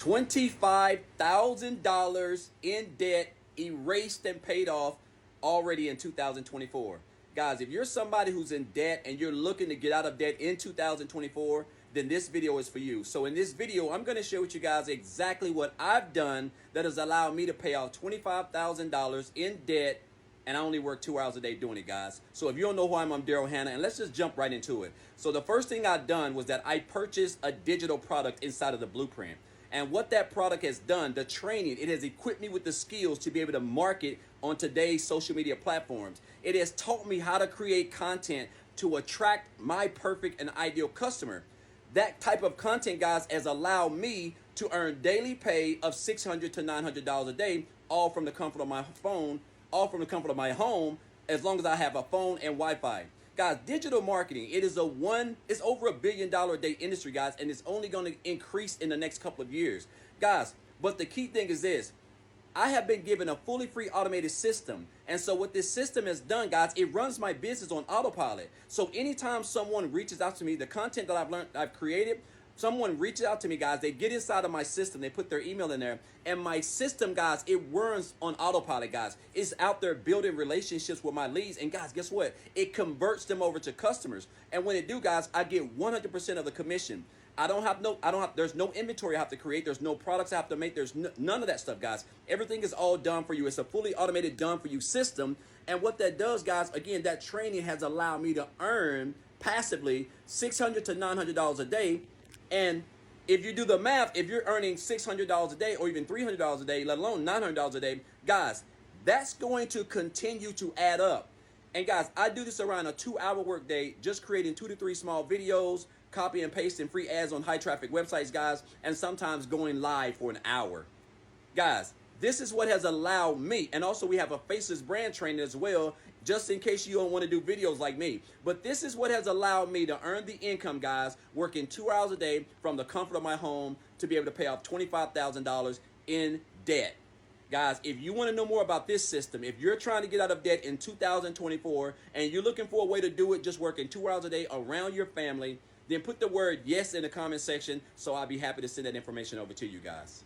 $25,000 in debt erased and paid off already in 2024. Guys, if you're somebody who's in debt and you're looking to get out of debt in 2024, then this video is for you. So in this video, I'm going to share with you guys exactly what I've done that has allowed me to pay off $25,000 in debt, and I only work 2 hours a day doing it, guys. So if you don't know who I'm Daryl Hannah, and let's just jump right into it. So the first thing I've done was that I purchased a digital product inside of the Blueprint. And what that product has done, the training, it has equipped me with the skills to be able to market on today's social media platforms. It has taught me how to create content to attract my perfect and ideal customer. That type of content, guys, has allowed me to earn daily pay of $600 to $900 a day, all from the comfort of my phone, all from the comfort of my home, as long as I have a phone and Wi-Fi. Guys, digital marketing, it's over $1 billion a day industry, guys, and it's only going to increase in the next couple of years. Guys, but the key thing is this. I have been given a fully free automated system. And so what this system has done, guys, it runs my business on autopilot. So anytime someone reaches out to me, the content that I've created, someone reaches out to me, guys, they get inside of my system, they put their email in there, and my system, guys, it runs on autopilot, guys. It's out there building relationships with my leads, and guys, guess what? It converts them over to customers. And when it do, guys, I get 100% of the commission. There's no inventory I have to create. There's no products I have to make. There's none of that stuff, guys. Everything is all done for you. It's a fully automated done for you system. And what that does, guys, again, that training has allowed me to earn passively $600 to $900 a day. And if you do the math, if you're earning $600 a day or even $300 a day, let alone $900 a day, guys, that's going to continue to add up. And guys, I do this around a 2-hour work day, just creating 2 to 3 small videos, copy and pasting free ads on high traffic websites, guys, and sometimes going live for an hour. Guys, this is what has allowed me, and also we have a faceless brand training as well, just in case you don't want to do videos like me. But this is what has allowed me to earn the income, guys, working 2 hours a day from the comfort of my home to be able to pay off $25,000 in debt. Guys, if you want to know more about this system, if you're trying to get out of debt in 2024 and you're looking for a way to do it just working 2 hours a day around your family, then put the word yes in the comment section, so I'll be happy to send that information over to you guys.